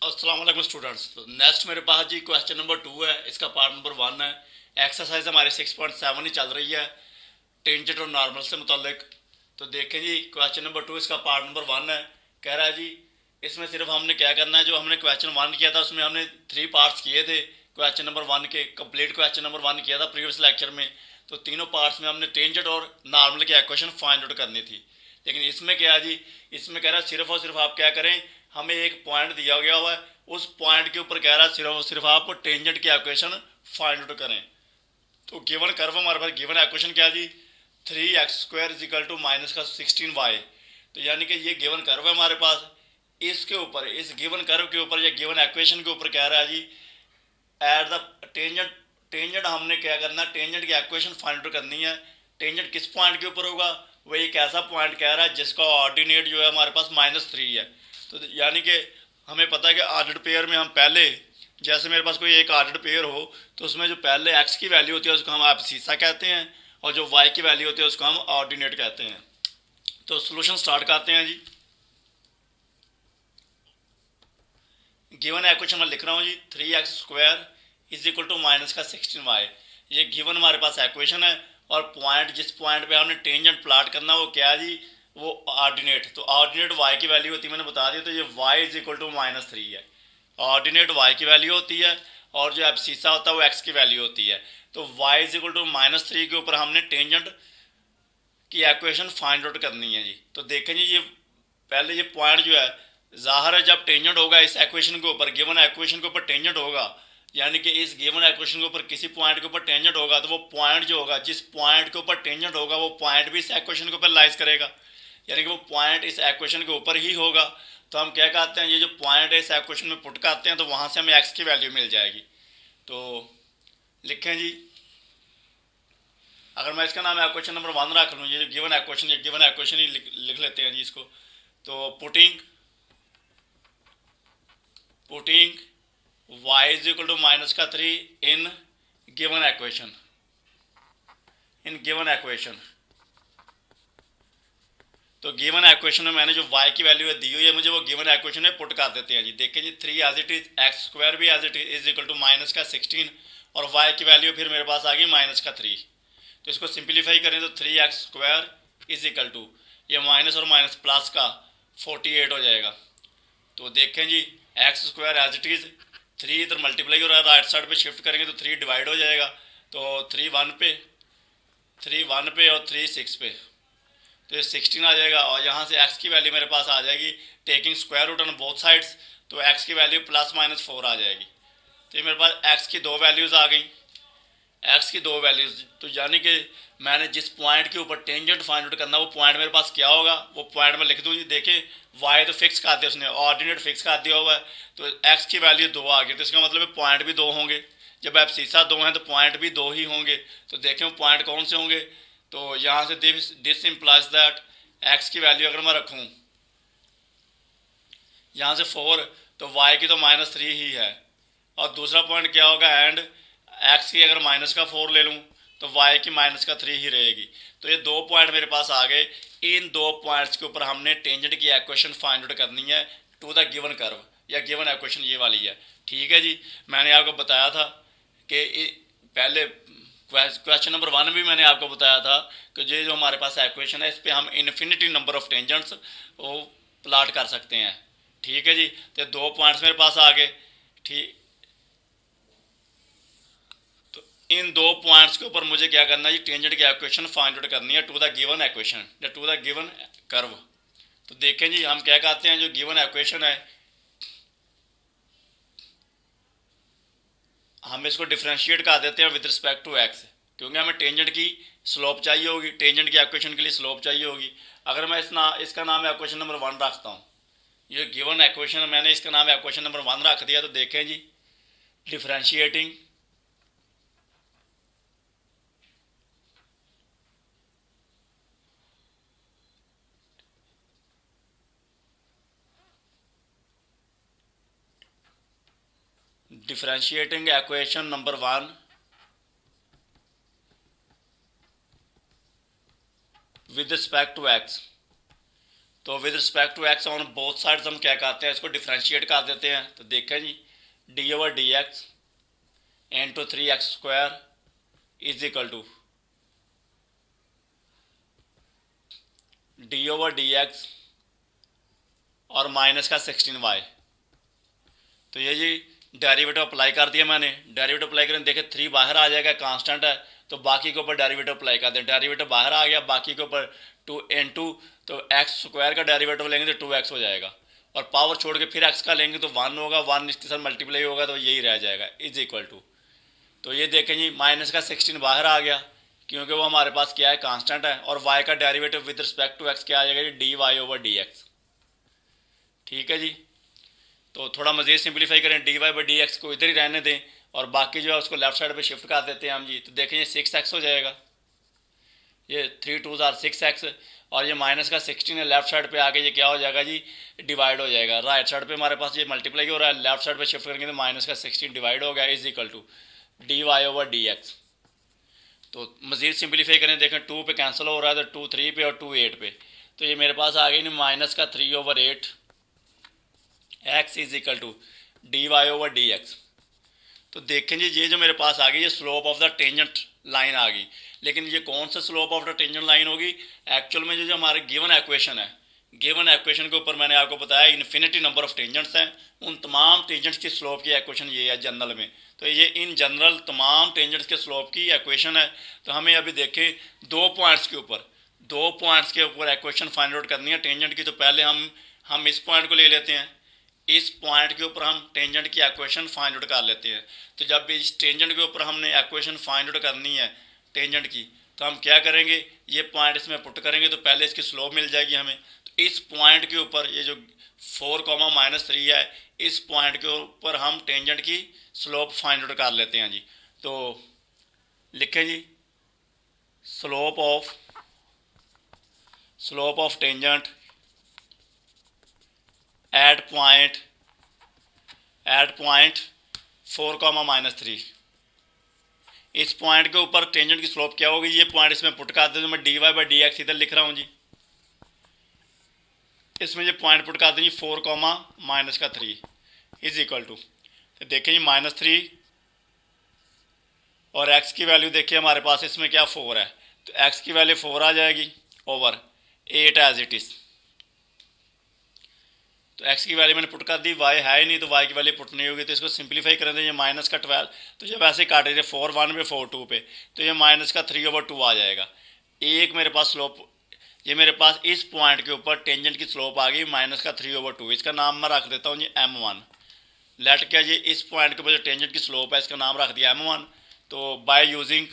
अस्सलाम वालेकुम स्टूडेंट्स। तो नेक्स्ट मेरे पास जी क्वेश्चन नंबर 2 है, इसका पार्ट नंबर 1 है। एक्सरसाइज हमारी 6.7 ही चल रही है टेंजेंट और नॉर्मल से मुतालिक। तो देखें जी, क्वेश्चन नंबर 2 इसका पार्ट नंबर 1 है। कह रहा है जी, इसमें सिर्फ हमने क्या करना है, जो हमने क्वेश्चन 1 किया था उसमें हमने 3 पार्ट्स किए थे। क्वेश्चन नंबर 1 के कंप्लीट क्वेश्चन नंबर 1 किया था प्रीवियस लेक्चर में। तो तीनों पार्ट्स में हमने टेंजेंट और नॉर्मल की इक्वेशन फाइंड आउट करनी थी। लेकिन इसमें क्या है जी, इसमें कह रहा है सिर्फ और सिर्फ आप क्या करें, हमें एक पॉइंट दिया गया हुआ है, उस पॉइंट के ऊपर कह रहा है सिर्फ और सिर्फ आप टेंजेंट की इक्वेशन फाइंड आउट करें। तो गिवन कर्व हमारे पास गिवन इक्वेशन क्या जी, 3x² is equal to minus का 16y। तो यानी कि ये गिवन कर्व है हमारे पास। इसके ऊपर, इस गिवन कर्व के ऊपर या गिवन इक्वेशन के ऊपर कह रहा है जी, एट द टेंजेंट। टेंजेंट हमने क्या करना है, टेंजेंट की इक्वेशन फाइंड आउट करनी है। टेंजेंट किस पॉइंट के ऊपर होगा, वो एक ऐसा पॉइंट कह रहा है जिसका ऑर्डिनेट जो है हमारे पास -3 है। तो यानी कि हमें पता है कि ऑर्डर्ड पेयर में हम पहले, जैसे मेरे पास कोई एक ऑर्डर्ड पेयर हो तो उसमें जो पहले एक्स की वैल्यू होती है उसको हम एब्सिसा कहते हैं, और जो वाई की वैल्यू होती है उसको हम ऑर्डिनेट कहते हैं। तो सोल्यूशन स्टार्ट करते हैं जी। गिवन इक्वेशन मैं लिख रहा हूँ जी, 3x² is equal to minus का 16y। ये गिवन हमारे पास इक्वेशन है, और पॉइंट, जिस पॉइंट पे हमने टेंजेंट प्लॉट करना वो क्या है जी, वो ऑर्डिनेट। तो ऑर्डिनेट y की वैल्यू होती है, मैंने बता दिया। तो ये y इज इक्वल टू -3 है। ऑर्डिनेट y की वैल्यू होती है, और जो एब्सिसा होता है वो x की वैल्यू होती है। तो y इज इक्वल टू -3 के ऊपर हमने टेंजेंट की इक्वेशन फाइंड आउट करनी है जी। तो देखें जी, ये पहले ये पॉइंट जो है, ज़ाहिर है जब टेंजेंट होगा इस इक्वेशन के ऊपर, गिवन इक्वेशन के ऊपर टेंजेंट होगा, यानी कि इस गिवन इक्वेशन के ऊपर किसी पॉइंट के ऊपर टेंजेंट होगा, तो वो पॉइंट जो होगा, जिस पॉइंट के ऊपर टेंजेंट होगा वो पॉइंट भी इस इक्वेशन के ऊपर लाइज करेगा, यानी कि वो पॉइंट इस इक्वेशन के ऊपर ही होगा। तो हम क्या कहते हैं, ये जो पॉइंट है इस इक्वेशन में पुट करते हैं तो वहाँ से हमें एक्स की वैल्यू मिल जाएगी। तो लिखें जी, अगर मैं इसका नाम इक्वेशन नंबर 1 रख लूँ, ये जो गिवन इक्वेशन ही लिख लेते हैं जी इसको। तो putting y is equal to minus का 3 इन गिवन इक्वेशन, तो गिवन इक्वेशन में मैंने जो y की वैल्यू दी हुई है मुझे, वो गिवन इक्वेशन में पुट कर देते हैं जी। देखें जी, 3 एज इट इज, x² भी as it is equal to minus का 16, और y की वैल्यू फिर मेरे पास आ गई -3। तो इसको सिंप्लीफाई करें तो 3x² इज इक्वल टू, ये माइनस और माइनस प्लस का 48 हो जाएगा। तो देखें जी, x² एज इट इज़, 3 इधर मल्टीप्लाई हो रहा है, राइट साइड पे शिफ्ट करेंगे तो 3 डिवाइड हो जाएगा। तो 3 1 पे और 3 6 पे, तो ये 16 आ जाएगा। और यहाँ से x की वैल्यू मेरे पास आ जाएगी, taking square root on both sides, तो x की वैल्यू +-4 आ जाएगी। तो ये मेरे पास x की दो वैल्यूज़ आ गई, तो यानी कि मैंने जिस पॉइंट के ऊपर टेंजेंट फाइंड आउट करना, वो पॉइंट मेरे पास क्या होगा, वो पॉइंट मैं लिख दूँ जी। देखें, y तो फिक्स कर दिया उसने, ऑर्डिनेट फिक्स कर दिया हुआ है, तो x की वैल्यू 2 आ गई। तो इसका मतलब पॉइंट भी 2 होंगे, जब एब्सिसा 2 हैं तो पॉइंट भी 2 ही होंगे। तो देखें वो पॉइंट कौन से होंगे, तो यहाँ से दिस इम्प्लाइज दैट x की वैल्यू अगर मैं रखूँ यहाँ से 4, तो y की तो -3 ही है। और दूसरा पॉइंट क्या होगा, एंड x की अगर -4 ले लूँ तो y की -3 ही रहेगी। तो ये 2 पॉइंट मेरे पास आ गए। इन 2 पॉइंट्स के ऊपर हमने टेंजेंट की इक्वेशन फाइंड आउट करनी है टू द गिवन कर्व, या गिवन इक्वेशन ये वाली है। ठीक है जी, मैंने आपको बताया था कि पहले क्वेश्चन नंबर 1 भी मैंने आपको बताया था कि ये जो हमारे पास इक्वेशन है, इस पर हम इन्फिनिटी नंबर ऑफ टेंजेंट्स वो प्लाट कर सकते हैं। ठीक है जी, तो 2 पॉइंट्स मेरे पास आ गए। ठीक, तो इन 2 पॉइंट्स के ऊपर मुझे क्या करना है जी, टेंजेंट की इक्वेशन फाइंड आउट करनी है टू द गिवन इक्वेशन या टू द गिवन कर्व। तो देखें जी, हम क्या कहते हैं, जो गिवन इक्वेशन है हम इसको डिफ्रेंशिएट कर देते हैं विद रिस्पेक्ट टू एक्स, क्योंकि हमें टेंजेंट की स्लोप चाहिए होगी, टेंजेंट की इक्वेशन के लिए स्लोप चाहिए होगी। अगर मैं इसका नाम इक्वेशन नंबर 1 रखता हूँ, ये गिवन इक्वेशन मैंने इसका नाम इक्वेशन नंबर 1 रख दिया। तो देखें जी, differentiating equation number 1 with respect to x. तो with respect to x on both sides हम क्या करते हैं, इसको डिफ्रेंशिएट कर देते हैं। तो देखें जी, d over d x into 3x² is equal to d over d x और माइनस का 16y। तो ये जी डेरिवेटिव अप्लाई कर दिया मैंने। डेरिवेटिव अप्लाई करें, देखें 3 बाहर आ जाएगा, कांस्टेंट है, तो बाकी के ऊपर डेरिवेटिव अप्लाई कर दें। डेरिवेटिव बाहर आ गया, बाकी के ऊपर 2 तो x² का डेरिवेटिव लेंगे तो 2x हो जाएगा, और पावर छोड़ के फिर x का लेंगे तो 1 होगा, 1 इसके साथ मल्टीप्लाई होगा तो यही रह जाएगा, इज इक्वल टू। तो ये देखें जी, माइनस का 16 बाहर आ गया क्योंकि वो हमारे पास क्या है, कांस्टेंट है, और y का derivative with respect to x क्या आ जाएगा जी, d y over d x. ठीक है जी। तो थोड़ा मज़ीद सिंप्लीफाई करें, d y by d x को इधर ही रहने दें और बाकी जो है उसको लेफ्ट साइड पे शिफ्ट कर देते हैं हम जी। तो देखें ये 6x हो जाएगा, ये 3 2s आर 6x, और ये माइनस का 16 है, लेफ्ट साइड पे आके ये क्या हो जाएगा जी, डिवाइड हो जाएगा। राइट साइड पे हमारे पास ये मल्टीप्लाई हो रहा है, लेफ्ट साइड पे शिफ्ट करेंगे तो माइनस का 16 डिवाइड हो गया, is equal to d y over d x. तो मज़ीद सिंप्लीफाई करें, देखें 2 पे कैंसिल हो रहा है, तो 2 3 पे और 2 8 पे, तो ये मेरे पास आ गई नहीं, माइनस का 3/8 x is equal to d y over d x. तो देखें जी, ये जो मेरे पास आ गई, ये slope of the tangent line आ गई। लेकिन ये कौन सा slope of the tangent line होगी, एक्चुअल में जो हमारे गिवन एक्वेशन है, गिवन एक्वेशन के ऊपर मैंने आपको बताया इन्फिनिटी नंबर ऑफ टेंजेंट्स हैं, उन तमाम टेंजेंट्स की स्लोप की एक्वेशन ये है जनरल में। तो ये इन जनरल तमाम टेंजेंट्स के स्लोप की एक्वेशन है। तो हमें अभी देखें दो पॉइंट्स के ऊपर एक्वेशन फाइंड आउट करनी है टेंजेंट की। तो पहले हम इस पॉइंट को ले लेते हैं, इस पॉइंट के ऊपर हम टेंजेंट की एक्वेशन फाइंड आउट कर लेते हैं। तो जब इस टेंजेंट के ऊपर हमने एक्वेशन फाइंड आउट करनी है टेंजेंट की, तो हम क्या करेंगे, ये पॉइंट इसमें पुट करेंगे तो पहले इसकी स्लोप मिल जाएगी हमें। तो इस पॉइंट के ऊपर ये जो 4, -3 है, इस पॉइंट के ऊपर हम टेंजेंट की स्लोप फाइंड आउट कर लेते हैं जी। तो लिखें जी, slope of tangent at point 4, -3। इस पॉइंट के ऊपर टेंजेंट की स्लोप क्या होगी, ये पॉइंट इसमें पुट कर दें, तो मैं d y by d x इधर लिख रहा हूँ जी, इसमें ये पॉइंट पुट कर दें जी 4, इज इक्वल टू, तो देखें जी -3 और x की वैल्यू देखिए हमारे पास इसमें क्या 4 है, तो x की वैल्यू 4 आ जाएगी ओवर 8 एज इट इज़। तो x की वैल्यू मैंने पुट कर दी, y है ही नहीं तो y की वैल्यू पुट नहीं होगी, तो इसको सिंप्लीफाई करें तो ये माइनस का 12, तो जब ऐसे काट रहे थे 4 1 पे 4 2 पे, तो ये माइनस का 3/2 आ जाएगा। एक मेरे पास स्लोप, ये मेरे पास इस पॉइंट के ऊपर टेंजेंट की स्लोप आ गई माइनस का 3/2, इसका नाम मैं रख देता हूँ जी m1। लेट क्या जी, इस पॉइंट के ऊपर जो टेंजेंट की स्लोप है इसका नाम रख दिया m1। तो by using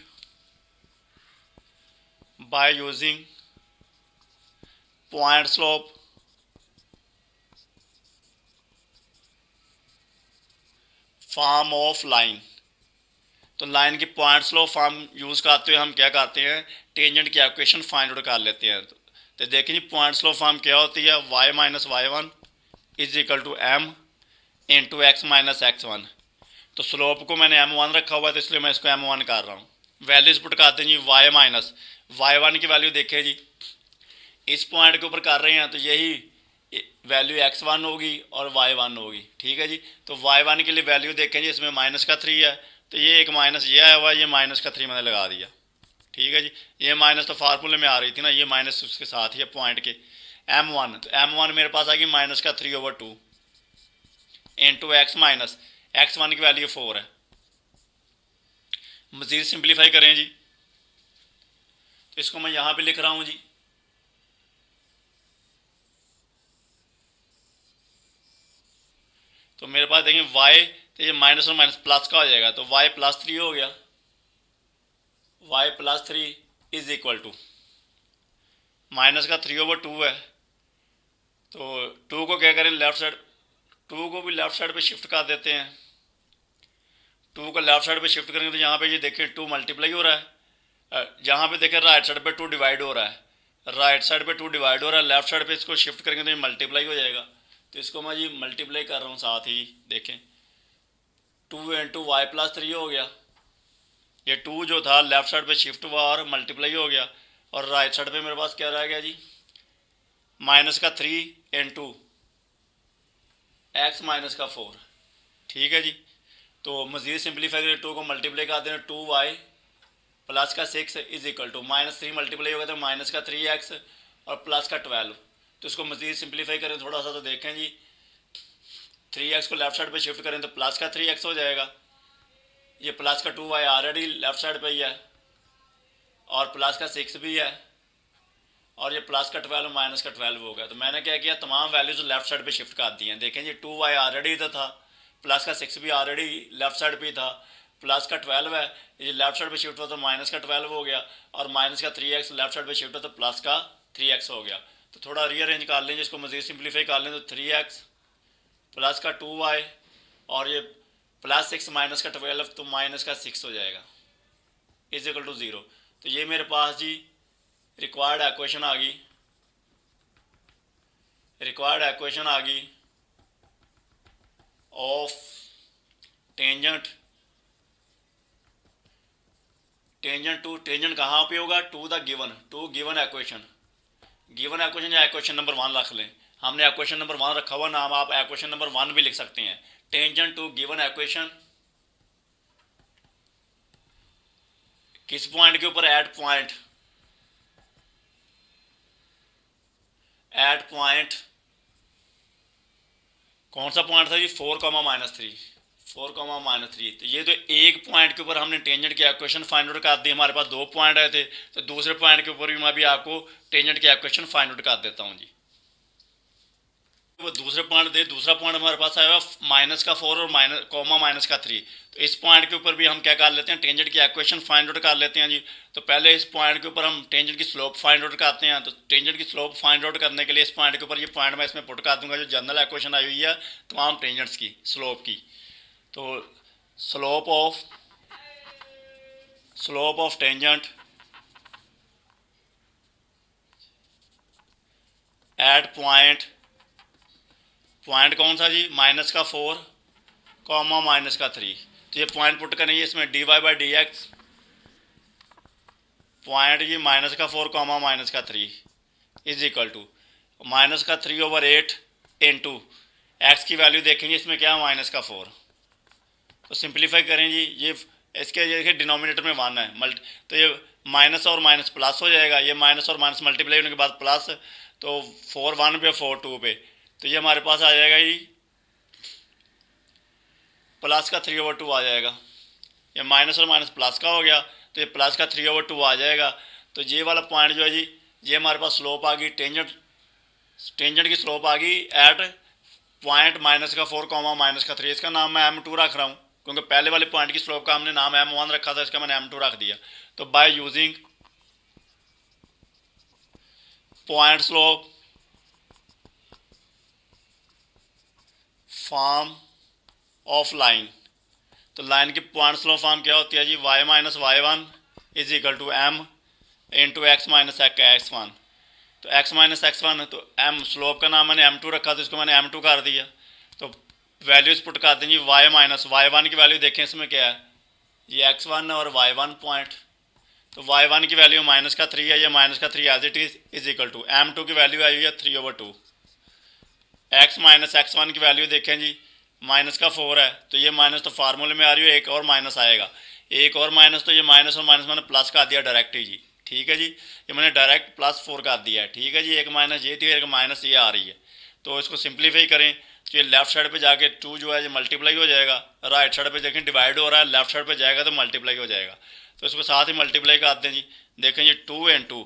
point slope form of line, तो लाइन की पॉइंट स्लोप फॉर्म यूज़ करते हुए हम क्या करते हैं, टेंजेंट की इक्वेशन फाइंड आउट कर लेते हैं। तो देखिए जी, पॉइंट स्लोप फॉर्म क्या होती है, y - y1 is equal to m into x - x1। तो स्लोप को मैंने m1 रखा हुआ है, तो इसलिए मैं इसको m1 कर रहा हूँ। वैल्यूज पुट करते हैं जी, y - y1 की वैल्यू देखें जी, इस पॉइंट के ऊपर कर रहे हैं तो यही वैल्यू x1 होगी और y1 होगी। ठीक है जी। तो y1 के लिए वैल्यू देखें जी, इसमें -3 है, तो ये एक माइनस ये आया हुआ है, ये -3 मैंने लगा दिया। ठीक है जी। ये माइनस तो फार्मूले में आ रही थी ना, ये माइनस उसके साथ ही है पॉइंट के। m1, तो m1 मेरे पास आ गई -3/2 इंटू x-x1 की वैल्यू 4 है। मज़ीद सिंप्लीफाई करें जी, तो इसको मैं यहाँ पे लिख रहा हूँ जी, तो मेरे पास देखें y, तो ये माइनस और माइनस प्लस का हो जाएगा, तो y +3 हो गया, y +3 is equal to minus का 3/2 है, तो 2 को क्या करें लेफ्ट साइड, 2 को भी लेफ्ट साइड पे शिफ्ट कर देते हैं। 2 को लेफ्ट साइड पे शिफ्ट करेंगे तो यहाँ पे ये देखिए 2 मल्टीप्लाई हो रहा है, जहाँ पे देखें राइट साइड पे 2 डिवाइड हो रहा है, राइट साइड पे 2 डिवाइड हो रहा है, लेफ्ट साइड पे इसको शिफ्ट करेंगे तो ये मल्टीप्लाई हो जाएगा। तो इसको मैं जी मल्टीप्लाई कर रहा हूँ, साथ ही देखें 2 इंटू y +3 हो गया, ये 2 जो था लेफ्ट साइड पे शिफ्ट हुआ और मल्टीप्लाई हो गया, और राइट साइड पे मेरे पास क्या रह गया जी, माइनस का 3 इंटू एक्स माइनस का 4। ठीक है जी। तो मज़ीद सिंप्लीफाई करें, 2 को मल्टीप्लाई कर दें, 2y प्लस का 6 इज इक्वल टू -3 मल्टीप्लाई होगा तो माइनस का 3x और प्लस का 12। तो इसको मज़ीद सिंप्लीफाई करें थोड़ा सा, तो देखें जी 3x को लेफ्ट साइड पे शिफ्ट करें तो प्लस का 3x हो जाएगा। ये प्लस का 2y ऑलरेडी लेफ्ट साइड पे ही है और प्लस का 6 भी है और ये प्लस का 12 माइनस का 12 हो गया। तो मैंने क्या किया, तमाम वैल्यूज लेफ्ट साइड पे शिफ्ट कर दी हैं। देखें जी 2y ऑलरेडी इधर था, प्लस का 6 भी ऑलरेडी लेफ्ट साइड पे था, प्लस का 12 है, ये लेफ्ट साइड पे शिफ्ट हुआ तो माइनस का 12 हो गया और माइनस का 3x लेफ्ट साइड पे शिफ्ट हुआ तो प्लस का 3x हो गया। तो थोड़ा रीअरेंज कर लें जिसको मज़ीद सिंप्लीफाई कर लें तो 3x प्लस का 2y और ये प्लस 6 माइनस का 12 तो माइनस का 6 हो जाएगा इज इक्वल टू 0। तो ये मेरे पास जी रिक्वायर्ड इक्वेशन आ गई, रिक्वायर्ड इक्वेशन आ गई of tangent, tangent to, tangent कहाँ पे होगा, to the given, to given equation, given equation या इक्वेशन नंबर 1 रख लें। हमने इक्वेशन नंबर 1 रखा हुआ नाम, आप इक्वेशन नंबर 1 भी लिख सकते हैं। टेंजेंट टू गिवन इक्वेशन, किस पॉइंट के ऊपर, एट पॉइंट, एट पॉइंट कौन सा पॉइंट था जी, 4,-3, 4,-3। तो ये तो एक पॉइंट के ऊपर हमने टेंजेंट की इक्वेशन फाइंड आउट कर दी। हमारे पास 2 पॉइंट आए थे, तो दूसरे पॉइंट के ऊपर भी मैं भी आपको टेंजेंट की इक्वेशन फाइंड आउट कर देता हूँ जी। वो दूसरे पॉइंट दे, दूसरा पॉइंट हमारे पास आया माइनस का 4 और माइनस का 3। तो इस पॉइंट के ऊपर भी हम क्या कर लेते हैं, टेंजेंट की इक्वेशन फाइंड आउट कर लेते हैं जी। तो पहले इस पॉइंट के ऊपर हम टेंजेंट की स्लोप फाइंड आउट करते हैं। तो टेंजेंट की स्लोप फाइंड आउट करने के लिए इस पॉइंट के ऊपर, ये पॉइंट मैं इसमें पुट कर दूंगा जो जनरल इक्वेशन आई हुई है तमाम टेंजेंट्स की स्लोप की। तो slope of tangent at point, point कौन सा जी, माइनस का 4 माइनस का 3। तो ये पॉइंट पुट करेंगे इसमें dy/dx, पॉइंट जी माइनस का 4 माइनस का 3 इज इक्वल टू माइनस का 3/8 इंटू एक्स की वैल्यू देखेंगे इसमें क्या है, माइनस का 4। तो सिंप्लीफाई करें जी, ये इसके देखिए डिनोमिनेटर में 1 है, तो ये माइनस और माइनस प्लस हो जाएगा, ये माइनस और माइनस मल्टीप्लाई होने के बाद प्लस, तो 4 1 पे 4 2 पे, तो ये हमारे पास आ जाएगा जी प्लस का 3/2 आ जाएगा। ये माइनस और माइनस प्लस का हो गया तो ये प्लस का 3/2 आ जाएगा। तो ये वाला पॉइंट जो है जी, ये हमारे पास स्लोप आ गई, टेंजेंट की स्लोप आ गई एट पॉइंट माइनस का 4 माइनस का 3। इसका नाम मैं M2 रख रहा हूँ क्योंकि पहले वाले पॉइंट की स्लोप का हमने नाम M1 रखा था, इसका मैंने M2 रख दिया। तो by using point slope form of line, तो लाइन की पॉइंट स्लोप फॉर्म क्या होती है जी, y minus y1 is equal to m into x minus x1। तो x माइनस x1 तो m स्लोप का नाम मैंने M2 रखा तो इसको मैंने M2 कर दिया। तो वैल्यूज पुट कर दें जी, y माइनस y1 की वैल्यू देखें इसमें क्या है, ये x1 और y1 पॉइंट, तो y1 की वैल्यू माइनस का 3 है, ये माइनस का 3 as it is equal to M2 की वैल्यू आई हुई है 3/2। x माइनस x1 की वैल्यू देखें जी, माइनस का 4 है, तो ये माइनस तो फार्मूले में आ रही है, एक और माइनस आएगा, एक और माइनस, तो ये माइनस और माइनस मैंने प्लस कर दिया डायरेक्ट ही जी। ठीक है जी, ये मैंने डायरेक्ट +4 कर दिया है। ठीक है जी, एक माइनस ये थी, एक माइनस ये आ रही है। तो इसको सिंप्लीफाई करें तो ये लेफ्ट साइड पे जाके 2 जो है ये मल्टीप्लाई हो जाएगा, राइट साइड पे देखें डिवाइड हो रहा है, लेफ्ट साइड पे जाएगा तो मल्टीप्लाई हो जाएगा। तो इसको साथ ही मल्टीप्लाई कर दें जी, देखें ये 2 इंटू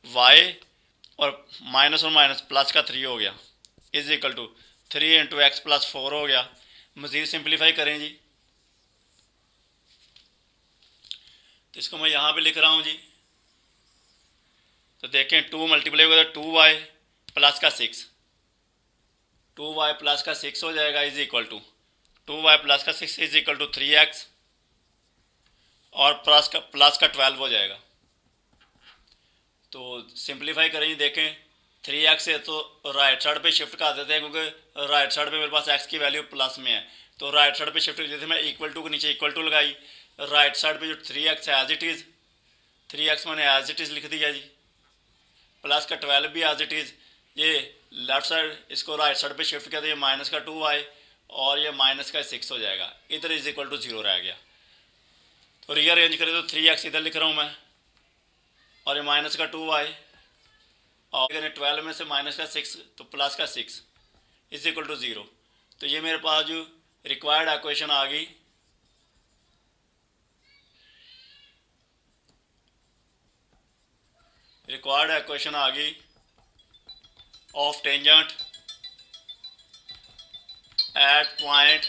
वाई और माइनस प्लस का 3 हो गया is equal to 3 into x plus 4 हो गया। मज़ीद सिंप्लीफाई करें जी, तो इसको मैं यहाँ पे लिख रहा हूँ जी। तो देखें 2 मल्टीप्लाई होगा तो 2y प्लस का 6, 2y प्लस का 6 हो जाएगा is equal to 2y plus का 6 इज इक्वल टू 3x और प्लस का 12 हो जाएगा। तो सिंप्लीफाई करें जी, देखें 3x है तो राइट साइड पे शिफ्ट कर देते हैं क्योंकि राइट साइड पे मेरे पास x की वैल्यू प्लस में है, तो राइट साइड पे शिफ्ट कर देते मैं इक्वल टू के नीचे इक्वल टू लगाई, राइट साइड पे जो 3x है एज इट इज़, 3x मैंने एज इट इज़ लिख दिया जी, प्लस का 12 भी एज इट इज़, ये लेफ्ट साइड इसको राइट साइड पे शिफ्ट कर दिया, माइनस का 2y और ये माइनस का 6 हो जाएगा, इधर इज इक्वल टू 0 रह गया। तो रीअरेंज करें तो 3x इधर लिख रहा हूँ मैं और ये माइनस का 2y और 12 में से माइनस का 6 तो प्लस का 6 इज इक्वल टू 0। तो ये मेरे पास जो रिक्वायर्ड इक्वेशन आ गई। रिक्वायर्ड इक्वेशन आ गई ऑफ टेंजेंट एट पॉइंट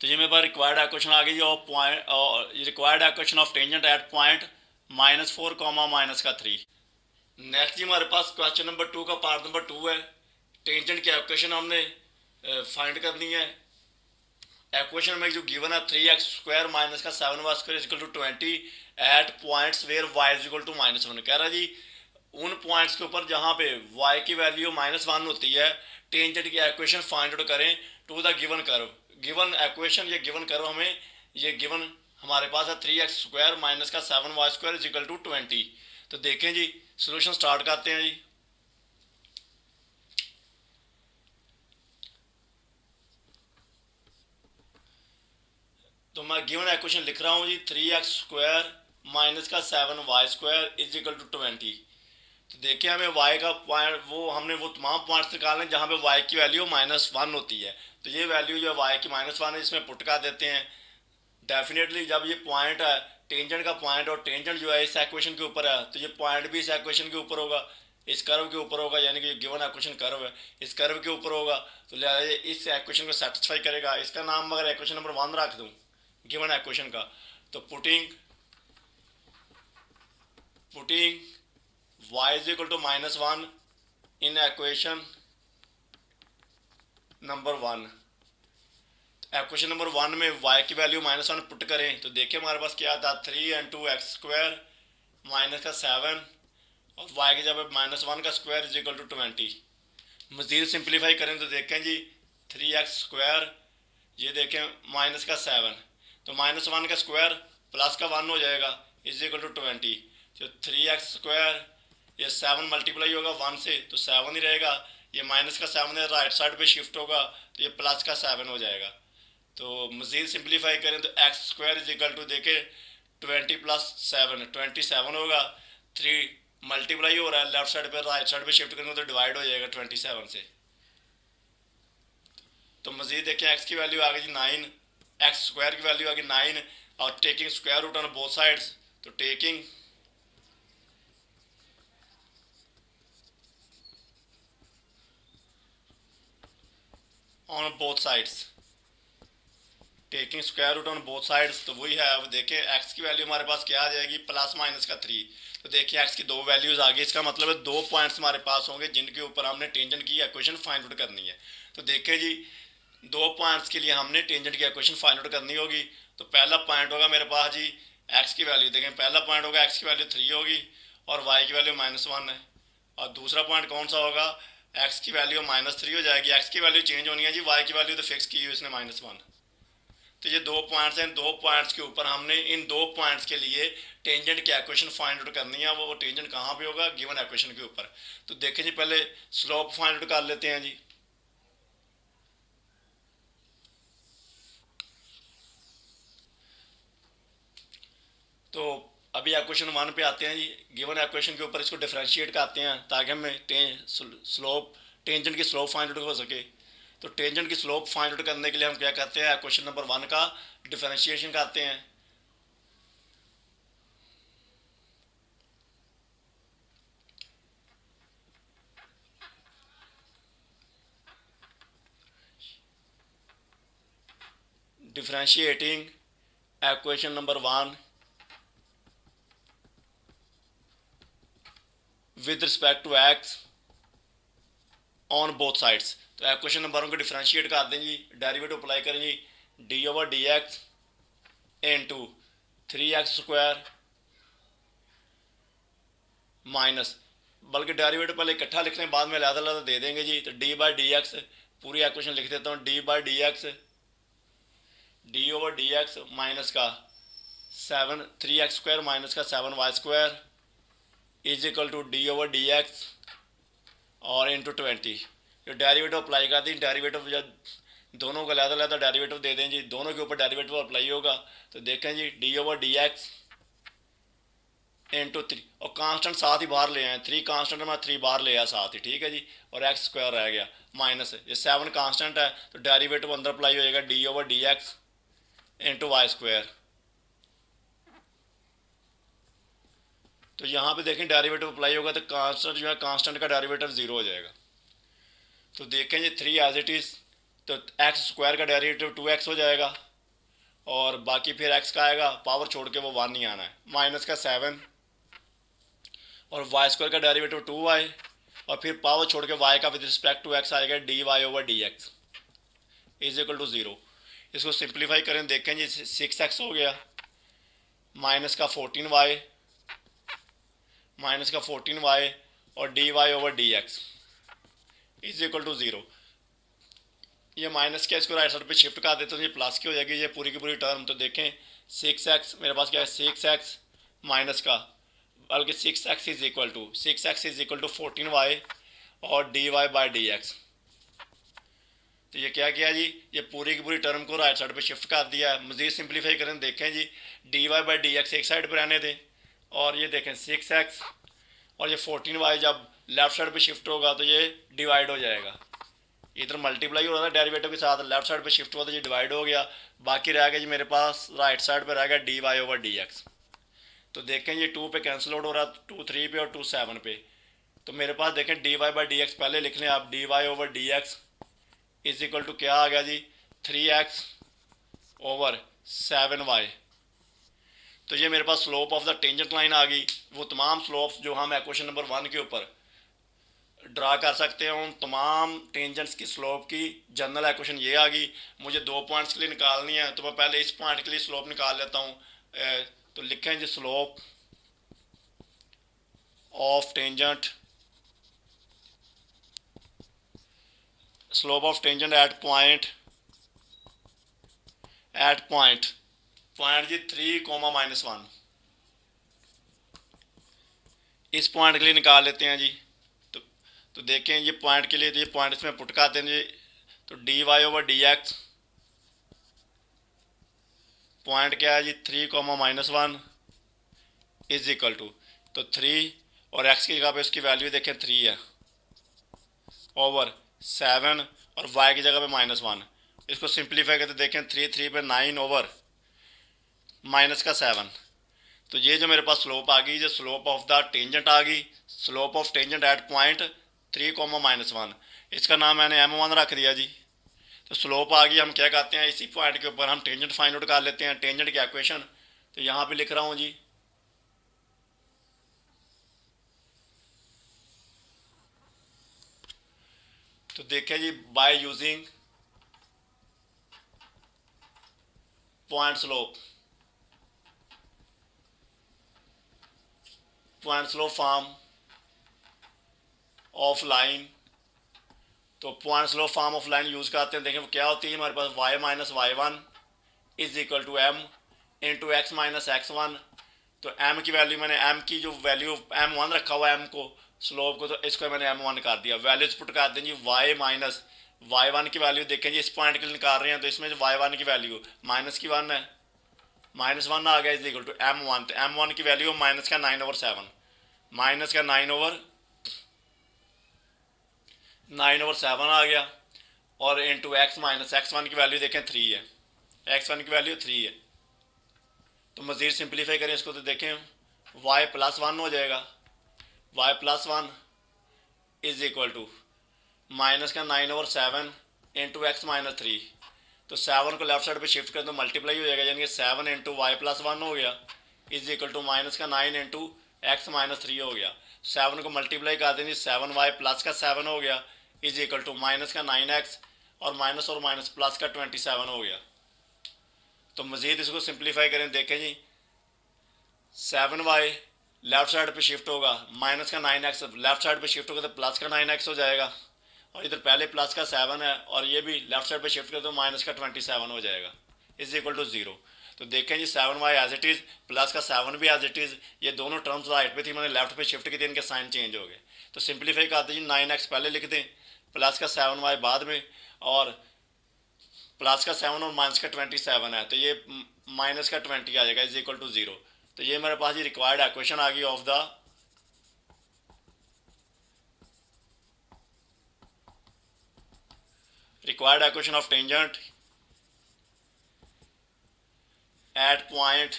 तो ये मेरे पास रिक्वायर्ड इक्वेशन आ गई of point required equation of tangent at point -4 comma -3। Next जी हमारे पास क्वेश्चन नंबर 2 का पार्ट नंबर 2 है। टेंजेंट की इक्वेशन हमने फाइंड करनी है। इक्वेशन में जो गिवन है 3x² माइनस का 7y² equal to 20 at points where y is equal to -1। कह रहा जी उन पॉइंट्स के ऊपर जहाँ पे y की वैल्यू -1 होती है, टेंजेंट की इक्वेशन फाइंड आउट करें to the given curve. Given equation ये गिवन कर्व हमें ये गिवन हमारे पास है 3x² माइनस का 7y² इज इक्वल टू 20। तो देखें जी सोल्यूशन स्टार्ट करते हैं जी। तो मैं गिवन इक्वेशन लिख रहा हूँ जी 3x² माइनस का 7y² इज इक्वल टू 20। तो देखिए हमें y का पॉइंट हमने वो तमाम पॉइंट्स निकालने जहाँ पे y की वैल्यू -1 होती है। तो ये वैल्यू जो है y की -1 है, इसमें पुट कर देते हैं। डेफिनेटली जब ये पॉइंट है टेंजेंट का पॉइंट और टेंजेंट जो है इस इक्वेशन के ऊपर है, तो ये पॉइंट भी इस इक्वेशन के ऊपर होगा, इस कर्व के ऊपर होगा, यानी कि गिवन इक्वेशन कर्व है इस कर्व के ऊपर होगा। तो लिहाजा इस इक्वेशन को सेटिस्फाई करेगा। इसका नाम अगर इक्वेशन नंबर 1 रख दूँ गिवन इक्वेशन का, तो putting y is equal to -1 in equation number 1। Equation number 1 में y की वैल्यू -1 पुट करें तो देखिए हमारे पास क्या था 3 × x² माइनस का 7 और y की जब -1 का स्क्वायर इज इक्वल टू 20। मज़ीद सिंप्लीफाई करें तो देखें जी 3x² ये देखें माइनस का 7 तो -1 का स्क्वायर प्लस का 1 हो जाएगा इज इक्वल टू 20। तो 3x² ये 7 मल्टीप्लाई होगा 1 से तो 7 ही रहेगा, ये माइनस का 7 है राइट साइड पे शिफ्ट होगा तो ये प्लस का 7 हो जाएगा। तो मज़ीद सिंप्लीफाई करें तो x² इज इक्वल टू देखे 20 + 7 27 होगा, 3 मल्टीप्लाई हो रहा है लेफ्ट साइड पे राइट साइड पे शिफ्ट करेंगे तो डिवाइड हो जाएगा 27 से। तो मज़ीद देखें x की वैल्यू आ गई 9, x² की वैल्यू आ गई 9 और taking square root on both sides, तो taking on both sides taking square root on both sides, तो वही है। अब देखें x की वैल्यू हमारे पास क्या आ जाएगी +- का 3। तो देखिए x की 2 वैल्यूज़ आ गई, इसका मतलब है 2 पॉइंट्स हमारे पास होंगे जिनके ऊपर हमने टेंजेंट की इक्वेशन फाइंड आउट करनी है। तो देखें जी 2 पॉइंट्स के लिए हमने टेंजेंट की इक्वेशन फाइंड आउट करनी होगी। तो पहला पॉइंट होगा मेरे पास जी x की वैल्यू, देखें पहला पॉइंट होगा x की वैल्यू 3 होगी और y की वैल्यू -1 है। और दूसरा पॉइंट कौन सा होगा, x की वैल्यू -3 हो जाएगी, x की वैल्यू चेंज होनी है जी, y की वैल्यू तो फिक्स की हुई इसने -1। तो ये 2 पॉइंट्स हैं, 2 पॉइंट्स के ऊपर हमने इन 2 पॉइंट्स के लिए टेंजेंट की इक्वेशन फाइंड आउट करनी है। वो टेंजेंट कहाँ पे होगा, गिवन इक्वेशन के ऊपर। तो देखें जी पहले स्लोप फाइंड आउट कर लेते हैं जी। तो अभी इक्वेशन 1 पे आते हैं जी। गिवन इक्वेशन के ऊपर इसको डिफरेंशिएट करते हैं ताकि हमें स्लोप टेंजेंट की स्लोप फाइंड आउट हो सके। तो टेंजेंट की स्लोप फाइंड आउट करने के लिए हम क्या करते हैं, इक्वेशन नंबर 1 का डिफरेंशिएशन करते हैं। Differentiating equation number 1 with respect to x on both sides. तो इक्वेशन नंबर 1 को डिफरेंशिएट कर दें जी, डेरिवेटिव अप्लाई करें जी, d/dx इंटू 3x² माइनस, बल्कि डेरिवेटिव पहले इकट्ठा लिख लें बाद में अलग-अलग दे देंगे जी। तो d/dx पूरी इक्वेशन लिख देता हूँ, d/dx d over d x minus का 3x² माइनस का 7y² is equal to d over d x और इंटू 20। जो डेरिवेटिव अप्लाई कर दी, डेरिवेटिव जब दोनों का अलग डेरिवेटिव दे दें जी, दोनों के ऊपर डेरिवेटिव अप्लाई होगा। तो देखें जी d over d x into 3 और कांस्टेंट साथ ही बाहर ले आए, 3 कांस्टेंट में 3 बाहर ले आया साथ ही, ठीक है जी। और x² रह गया माइनस, ये 7 कांस्टेंट है तो डेरिवेटिव अंदर अप्लाई हो जाएगा D over d x into y²। तो यहाँ पे देखें डेरिवेटिव अप्लाई होगा तो कांस्टेंट जो है, कांस्टेंट का डेरिवेटिव 0 हो जाएगा। तो देखें जी 3 एज इट इज़, तो x² का डेरिवेटिव 2x हो जाएगा और बाकी फिर x का आएगा, पावर छोड़ के वो 1 नहीं आना है, माइनस का 7 और y² का डेरिवेटिव 2y और फिर पावर छोड़ के y का विद रिस्पेक्ट टू x आएगा dy over d x is equal to 0। इसको सिंप्लीफाई करें, देखें जी 6x हो गया माइनस का 14y और dy over d x is equal to 0। ये माइनस क्या, इसको राइट साइड पे शिफ्ट कर देते हैं, ये प्लस की हो जाएगी ये पूरी की पूरी टर्म। तो देखें 6x मेरे पास क्या है, 6x माइनस का, बल्कि 6x is equal to 14y और dy बाई डी एक्स। तो ये क्या किया जी, ये पूरी की पूरी टर्म को राइट साइड पे शिफ्ट कर दिया है। मज़ीद सिंप्लीफाई करें, देखें जी dy बाई डी एक्स एक साइड पर रहने दें और ये देखें 6x और ये 14y जब लेफ्ट साइड पे शिफ्ट होगा तो ये डिवाइड हो जाएगा, इधर मल्टीप्लाई हो रहा था डेरिवेटिव के साथ, लेफ्ट साइड पे शिफ्ट हुआ तो ये डिवाइड हो गया। बाकी रह गया जी मेरे पास राइट साइड पे रह गया डी ओवर डी एक्स। तो देखें ये 2 पे कैंसिल आउट हो रहा है, 2 3 पे और 2 7 पे। तो मेरे पास देखें डी बाई डी एक्स पहले लिख लें आप, d over d x is equal to क्या आ गया जी 3x ओवर 7y। तो ये मेरे पास slope of the tangent line आ गई। वो तमाम स्लोप्स जो हम क्वेश्चन नंबर 1 के ऊपर ड्रा कर सकते हैं, उन तमाम टेंजेंट्स की स्लोप की जनरल इक्वेशन ये आ गई। मुझे 2 पॉइंट्स के लिए निकालनी है तो मैं पहले इस पॉइंट के लिए स्लोप निकाल लेता हूँ। तो लिखें जी slope of tangent at point जी 3, -1 इस पॉइंट के लिए निकाल लेते हैं जी। तो देखें ये पॉइंट के लिए, तो ये पॉइंट इसमें पुट करते हैं जी। तो D over d x point क्या है जी 3, -1 इज इक्वल टू, तो 3 और x की जगह पे उसकी वैल्यू देखें 3 है ओवर 7 और y की जगह पे -1। इसको सिंप्लीफाई करते देखें 3 पे 9 ओवर माइनस का 7। तो ये जो मेरे पास स्लोप आ गई, जो स्लोप ऑफ द टेंजेंट आ गई, slope of tangent at point 3, -1, इसका नाम मैंने m1 रख दिया जी। तो स्लोप आ गई, हम क्या करते हैं इसी पॉइंट के ऊपर हम टेंजेंट फाइंड आउट कर लेते हैं, टेंजेंट की इक्वेशन। तो यहाँ पे लिख रहा हूँ जी तो देखें जी by using point slope form of line. तो point slope form of line use करते हैं, देखें वो क्या होती है हमारे पास y minus y1 is equal to m into x minus x1। तो m की वैल्यू मैंने m की जो वैल्यू m1 रखा हुआ है m को स्लोप को, तो इसको मैंने m1 कर दिया। वैल्यूज पुट कर दें जी y माइनस y1 की वैल्यू देखें जी इस पॉइंट के लिए निकाल रहे हैं, तो इसमें जो y1 की वैल्यू माइनस की 1 है, -1 आ गया इज इक्वल टू m1। तो m1 की वैल्यू माइनस का 9 ओवर 7, माइनस का 9 ओवर 7 आ गया और इंटू x माइनस x1 की वैल्यू देखें 3 है, x1 की वैल्यू 3 है। तो मज़ीद सिंप्लीफाई करें इसको तो देखें y प्लस 1 हो जाएगा, y plus 1 is equal to minus का 9 ओवर 7 इंटू एक्स माइनस 3। तो 7 को लेफ्ट साइड पे शिफ्ट कर दो, मल्टीप्लाई हो जाएगा, यानी कि 7 इंटू वाई प्लस 1 हो गया इज इक्वल टू माइनस का 9 इंटू एक्स माइनस 3 हो गया। 7 को मल्टीप्लाई कर देंगे, 7y प्लस का 7 हो गया इज इक्वल टू माइनस का 9x और माइनस प्लस का 27 हो गया। तो मज़ीद इसको सिंप्लीफाई करें, देखें जी 7y लेफ़्ट साइड पे शिफ्ट होगा, माइनस का 9x लेफ़्ट साइड पे शिफ्ट होगा तो प्लस का 9x हो जाएगा, और इधर पहले प्लस का 7 है और ये भी लेफ़्ट साइड पे शिफ्ट कर तो माइनस का 27 हो जाएगा। Is equal to 0। तो देखें जी 7y as it is plus का 7 भी एज इट इज़, ये दोनों टर्म्स राइट पे थी, मैंने लेफ्ट पे शिफ्ट की थी, इनके साइन चेंज हो गए। तो सिंप्लीफाई करते जी 9x पहले लिख दें, प्लस का 7y बाद में, और प्लस का 7 और माइनस का 27 है, तो ये माइनस का 20 आ जाएगा इज इक्वल टू 0। तो ये मेरे पास ये रिक्वायर्ड इक्वेशन आ गई of the required equation of tangent at point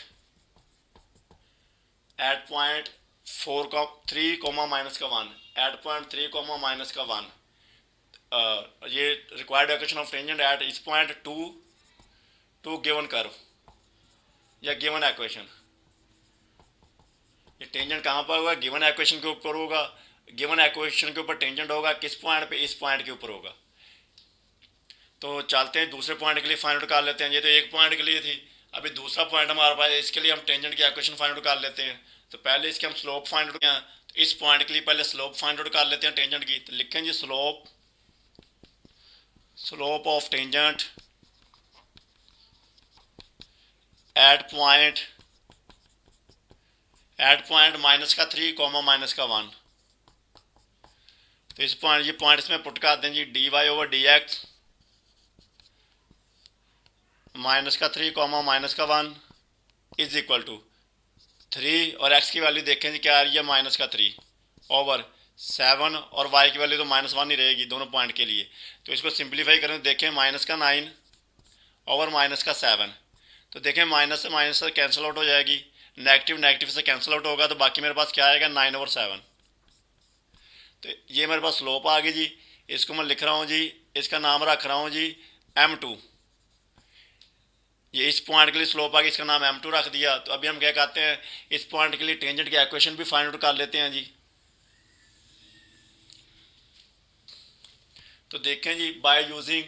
4 3 minus का 1 एट पॉइंट 3 माइनस का 1, ये required equation of tangent eight इस पॉइंट टू गिवन कर्व या गिवन इक्वेशन। ये टेंजेंट कहाँ पर होगा? गिवन इक्वेशन के ऊपर होगा। गिवन इक्वेशन के ऊपर टेंजेंट होगा किस पॉइंट पे? इस पॉइंट के ऊपर होगा। तो चलते हैं दूसरे पॉइंट के लिए फाइंड आउट कर लेते हैं। ये तो एक पॉइंट के लिए थी, अभी दूसरा पॉइंट हमारे पास है, इसके लिए हम टेंजेंट की इक्वेशन फाइंड आउट कर लेते हैं। तो पहले इसके हम स्लोप फाइंड आउट किया, तो इस पॉइंट के लिए पहले स्लोप फाइंड आउट कर लेते हैं टेंजेंट की। तो लिखें जी slope of tangent at point minus का 3 माइनस का 1। तो इस पॉइंट ये पॉइंट इसमें पुट कर दें जी dy ओवर dx माइनस का 3 माइनस का 1 इज इक्वल टू 3, और x की वैल्यू देखें जी क्या आ रही है? माइनस का 3 ओवर 7, और y की वैल्यू तो -1 ही रहेगी दोनों पॉइंट के लिए। तो इसको सिंप्लीफाई करें तो देखें माइनस का 9 ओवर माइनस का 7। तो देखें माइनस से कैंसिल आउट हो जाएगी, नेगेटिव नेगेटिव से कैंसिल आउट होगा, तो बाकी मेरे पास क्या आएगा? 9 ओवर 7। तो ये मेरे पास स्लोप आ गई जी। इसको मैं लिख रहा हूँ जी, इसका नाम रख रहा हूँ जी m2। ये इस पॉइंट के लिए स्लोप आ गई, इसका नाम m2 रख दिया। तो अभी हम क्या कहते हैं, इस पॉइंट के लिए टेंजेंट की इक्वेशन भी फाइंड आउट कर लेते हैं जी। तो देखें जी by using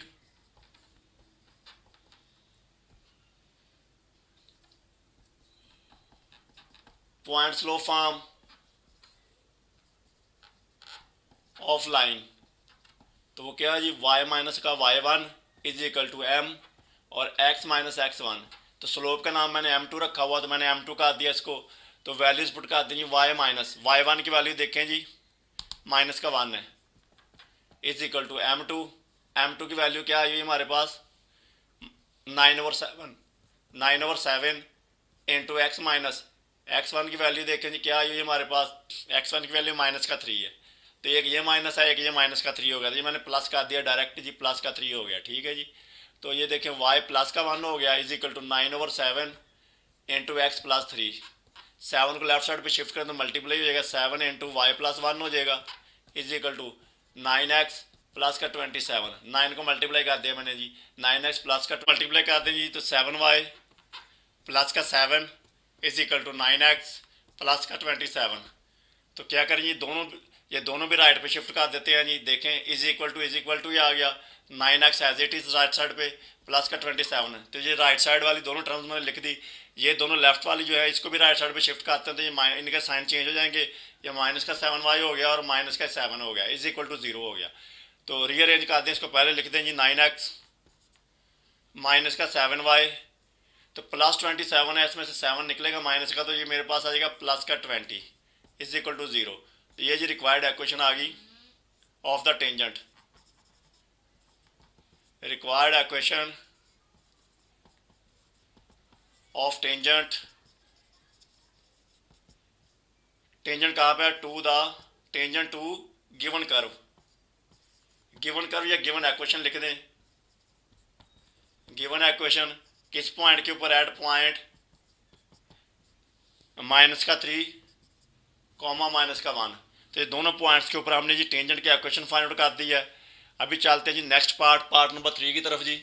point slope form of line, तो वो क्या है जी? y माइनस का y1 is equal to m और x माइनस x1। तो स्लोप का नाम मैंने m2 रखा हुआ, तो मैंने m2 कर दिया इसको। तो वैल्यूज पुट कर दी y माइनस y1 की वैल्यू देखें जी माइनस का 1 है इज इक्वल टू m2 की वैल्यू क्या आई हुई हमारे पास? 9 over 7 into x minus x1 की वैल्यू देखें जी क्या आई हुई हमारे पास? x1 की वैल्यू माइनस का 3 है, तो एक ये माइनस है, एक ये माइनस का 3 हो गया। तो ये मैंने प्लस कर दिया डायरेक्ट जी, प्लस का 3 हो गया। ठीक है जी। तो ये देखें y प्लस का 1 हो गया is equal to 9 over 7 into x plus 3। 7 को लेफ्ट साइड पे शिफ्ट करें तो मल्टीप्लाई हो जाएगा, 7 इंटू वाई प्लस 1 हो जाएगा is equal to 9x plus का 27। 9 को मल्टीप्लाई कर दिया मैंने जी, 9x प्लस का मल्टीप्लाई कर दें जी, तो 7y प्लस का 7 is equal to 9x plus का 27। तो क्या करें ये दोनों भी राइट पे शिफ्ट कर देते हैं जी। देखें इज इक्वल टू ही आ गया, 9x as it is right side पे प्लस का 27 है। तो ये राइट साइड वाली दोनों टर्म्स मैंने लिख दी। ये दोनों लेफ्ट वाली जो है इसको भी राइट साइड पे शिफ्ट करते हैं, तो ये इनके साइन चेंज हो जाएंगे। ये माइनस का 7y हो गया और माइनस का 7 हो गया इज इक्वल टू 0 हो गया। तो रीअरेंज कर दें इसको, पहले लिख दें जी 9x माइनस का 7y, तो प्लस 27 है, इसमें से 7 निकलेगा माइनस का, तो ये मेरे पास आ जाएगा प्लस का 20 इज इक्वल टू 0। तो ये जी रिक्वायर्ड इक्वेशन आ गई of the tangent. Required equation of tangent कहाँ पे है? To the tangent to given curve या गिवन इक्वेशन लिख दें। गिवन इक्वेशन किस पॉइंट के ऊपर? एट पॉइंट माइनस का 3 माइनस का 1। तो ये दोनों पॉइंट्स के ऊपर हमने जी टेंजेंट की इक्वेशन फाइंड आउट कर दी है। अभी चलते हैं जी नेक्स्ट पार्ट नंबर 3 की तरफ जी।